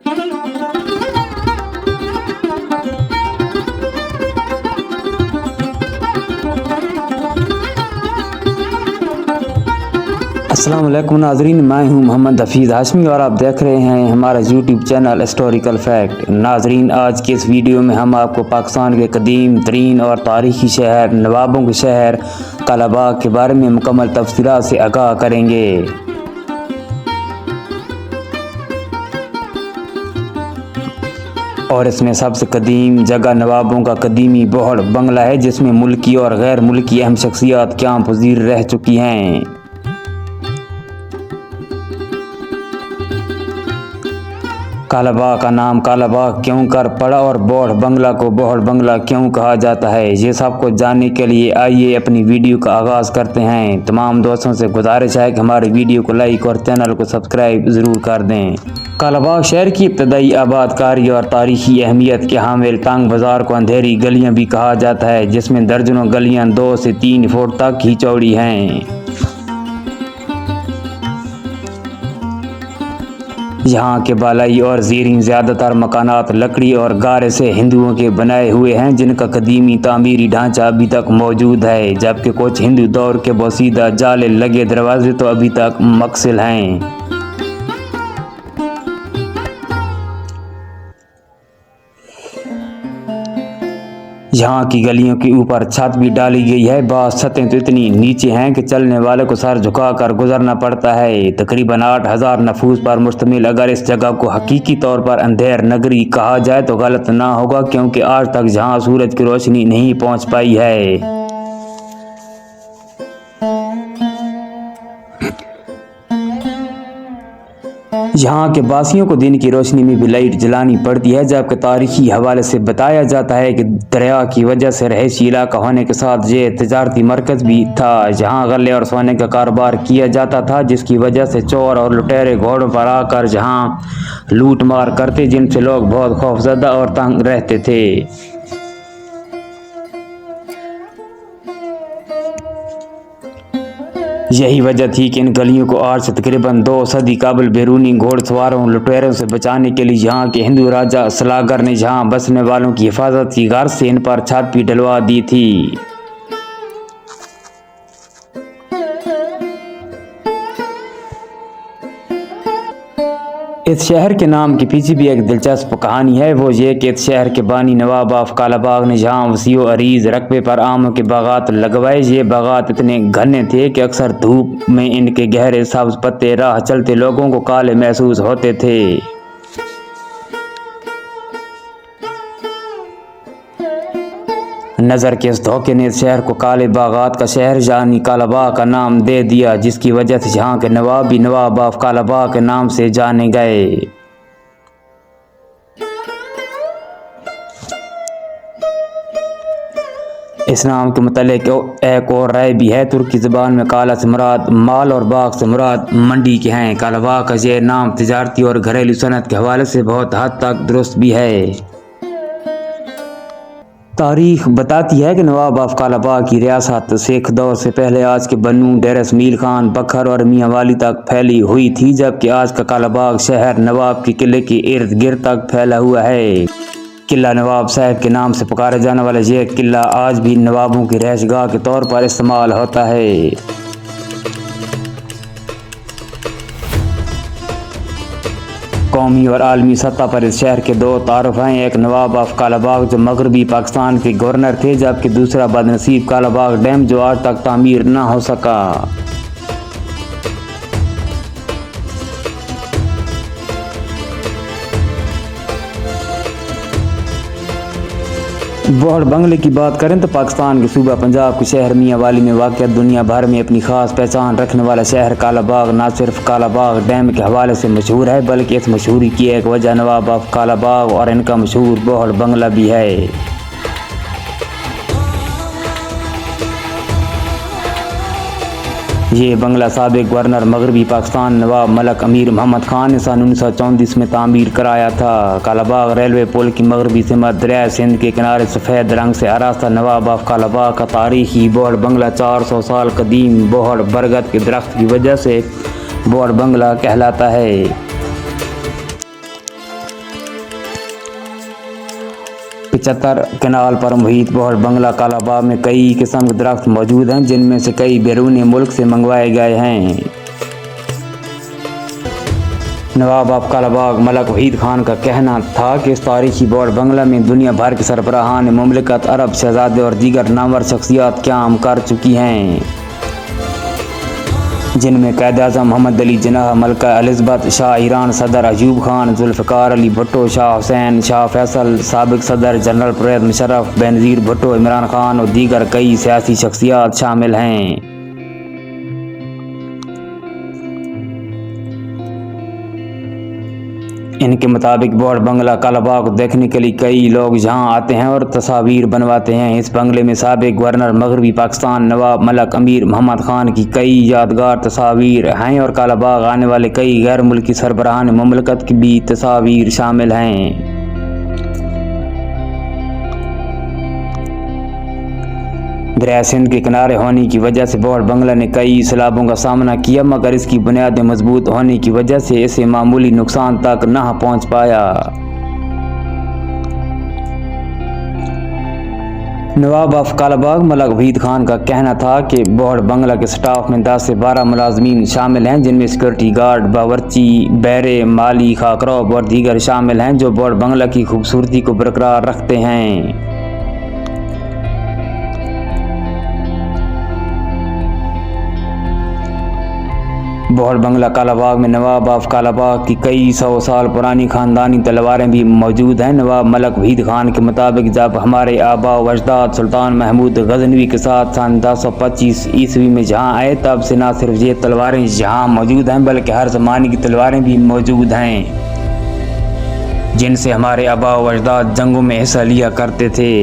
अस्सलाम वालेकुम नाजरीन, मैं हूं मोहम्मद हफीज़ हाशमी और आप देख रहे हैं हमारा यूट्यूब चैनल हिस्टोरिकल फैक्ट। नाजरीन, आज के इस वीडियो में हम आपको पाकिस्तान के कदीम तरीन और तारीखी शहर नवाबों के शहर कालाबाग के बारे में मुकम्मल तफसीलात से आगाह करेंगे। और इसमें सबसे कदीम जगह नवाबों का कदीमी बोहड़ बंगला है, जिसमें मुल्की और गैर मुल्की अहम शख्सियात क़याम पज़ीर रह चुकी हैं। कालाबाग का नाम कालाबाग क्यों कर पड़ा और बोहड़ बंगला को बोहड़ बंगला क्यों कहा जाता है, ये सब कुछ जानने के लिए आइए अपनी वीडियो का आगाज़ करते हैं। तमाम दोस्तों से गुजारिश है कि हमारे वीडियो को लाइक और चैनल को सब्सक्राइब ज़रूर कर दें। कालाबाग शहर की इब्तदाई आबादकारी और तारीखी अहमियत के हामिल तंग बाज़ार को अंधेरी गलियाँ भी कहा जाता है, जिसमें दर्जनों गलियाँ 2 से 3 फुट तक ही चौड़ी हैं। यहाँ के बालाई और ज़ीरीन ज़्यादातर मकानात लकड़ी और गारे से हिंदुओं के बनाए हुए हैं, जिनका कदीमी तामीरी ढांचा अभी तक मौजूद है, जबकि कुछ हिंदू दौर के बोसीदा जाले लगे दरवाजे तो अभी तक मकसिल हैं। यहाँ की गलियों के ऊपर छत भी डाली गई है। बाज़ छतें तो इतनी नीचे हैं कि चलने वाले को सर झुकाकर गुजरना पड़ता है। तकरीबन 8,000 नफूस पर मुश्तमिल अगर इस जगह को हकीकी तौर पर अंधेर नगरी कहा जाए तो गलत ना होगा, क्योंकि आज तक जहाँ सूरज की रोशनी नहीं पहुँच पाई है। यहाँ के बासियों को दिन की रोशनी में भी लाइट जलानी पड़ती है, जबकि तारीखी हवाले से बताया जाता है कि दरिया की वजह से रहायशी इलाका होने के साथ ये तजारती मरकज़ भी था, जहाँ गले और सोने का कारोबार किया जाता था, जिसकी वजह से चोर और लुटेरे घोड़ों पर आकर जहाँ लूट मार करते, जिनसे लोग बहुत खौफजदा और तंग रहते थे। यही वजह थी कि इन गलियों को आज से तकरीबन 2 सदी कबल बैरूनी घोड़सवारों लुटेरों से बचाने के लिए यहाँ के हिंदू राजा सलागर ने यहाँ बसने वालों की हिफाजत की गर्ज से इन पर छत भी डलवा दी थी। इस शहर के नाम के पीछे भी एक दिलचस्प कहानी है। वो ये कि इस शहर के बानी नवाब ऑफ कालाबाग ने जहाँ वसीओ अरीज रकबे पर आमों के बागात लगवाए। ये बागात इतने घने थे कि अक्सर धूप में इनके गहरे सब्ज पत्ते राह चलते लोगों को काले महसूस होते थे। नज़र के इस धोखे ने इस शहर को काले बागात का शहर यानी कालाबाग का नाम दे दिया, जिसकी वजह से यहाँ के नवाब भी नवाब ऑफ कालाबाग के नाम से जाने गए। इस नाम के मुतालिक एक और राय भी है। तुर्की ज़बान में काला से मुराद माल और बाग से मुराद मंडी के हैं। कालाबाग का यह नाम तिजारती और घरेलू सनत के हवाले से बहुत हद तक दुरुस्त भी है। तारीख बताती है कि नवाब ऑफ कालाबाग की रियासत सिख दौर से पहले आज के बन्नू, डेरस मील खान, बखर और मियाँ वाली तक फैली हुई थी, जबकि आज का कालाबाग शहर नवाब के किले के इर्द गिर्द तक फैला हुआ है। किला नवाब साहब के नाम से पुकारा जाने वाला यह किला आज भी नवाबों की रहशगाह के तौर पर इस्तेमाल होता है। कौमी और आलमी सतह पर इस शहर के 2 तारुफ हैं। एक नवाब ऑफ कालाबाग जो मगरबी पाकिस्तान के गवर्नर थे, जबकि दूसरा बदनसीब कालाबाग डैम जो आज तक तामीर न हो सका। बोहड़ बंगले की बात करें तो पाकिस्तान के सूबा पंजाब के शहर मियाँ वाली में वाक़ दुनिया भर में अपनी ख़ास पहचान रखने वाला शहर कालाबाग न सिर्फ कालाबाग डैम के हवाले से मशहूर है, बल्कि इस मशहूरी की एक वजह नवाब ऑफ कालाबाग और इनका मशहूर बोहड़ बंगला भी है। ये बंगला साबिक गवर्नर मगरबी पाकिस्तान नवाब मलक अमीर मोहम्मद खान ने सन 1934 में तामीर कराया था। कालाबाग रेलवे पुल की मगरबी सिमत दरिया सिंध के किनारे सफ़ेद रंग से आरास्ता नवाब ऑफ कालाबाग का तारीखी बोहड़ बंगला 400 साल कदीम बोहड़ बरगद के दरख्त की वजह से बोहड़ बंगला कहलाता है। 75 कनाल पर मुहित बौड़ बंगला कालाबाग में कई किस्म के दरख्त मौजूद हैं, जिनमें से कई बैरूनी मुल्क से मंगवाए गए हैं। नवाब ऑफ कालाबाग मलक वहीद खान का कहना था कि इस तारीखी बौड़ बंगला में दुनिया भर के सरबराहान मुमलिकत, अरब शहजादे और दीगर नामवर शख्सियात क़याम कर चुकी हैं, जिनमें कायद-ए-आज़म मोहम्मद अली जिन्नाह, मलका एलिज़ाबेथ, शाह ईरान सदर अयूब खान, जुल्फ़िकार अली भुट्टो, शाह हुसैन, शाह फैसल, साबिक सदर जनरल परवेज़ मुशर्रफ, बेनज़ीर भुट्टो, इमरान खान और दीगर कई सियासी शख्सियात शामिल हैं। इनके मुताबिक बौड़ बंगला कालाबाग को देखने के लिए कई लोग यहाँ आते हैं और तस्वीर बनवाते हैं। इस बंगले में साबिक गवर्नर मगरबी पाकिस्तान नवाब मलक अमीर मोहम्मद खान की कई यादगार तस्वीर हैं और कालाबाग आने वाले कई गैर मुल्की सरबराहान मुमलिकत की भी तस्वीर शामिल हैं। दरिया सिंध के किनारे होने की वजह से बौड़ बंगला ने कई सैलाबों का सामना किया, मगर इसकी बुनियादें मजबूत होने की वजह से इसे मामूली नुकसान तक न पहुंच पाया। नवाब ऑफ कालाबाग मलक वहीद खान का कहना था कि बौड़ बंगला के स्टाफ में 10 से 12 मुलाजमीन शामिल हैं, जिनमें सिक्योरिटी गार्ड, बावर्ची, बहरे, माली, खाकरौब और दीगर शामिल हैं, जो बौड़ बंगला की खूबसूरती को बरकरार रखते हैं। बौड़ बंगला कालाबाग में नवाब ऑफ कालाबाग की कई 100 साल पुरानी खानदानी तलवारें भी मौजूद हैं। नवाब मलक वहीद खान के मुताबिक जब हमारे आबा व अजदाद सुल्तान महमूद गजनवी के साथ सन 1025 ईस्वी में जहाँ आए, तब से न सिर्फ ये तलवारें यहाँ मौजूद हैं, बल्कि हर ज़माने की तलवारें भी मौजूद हैं, जिनसे हमारे आबा व अजदाद जंगों में हिस्सा लिया करते थे।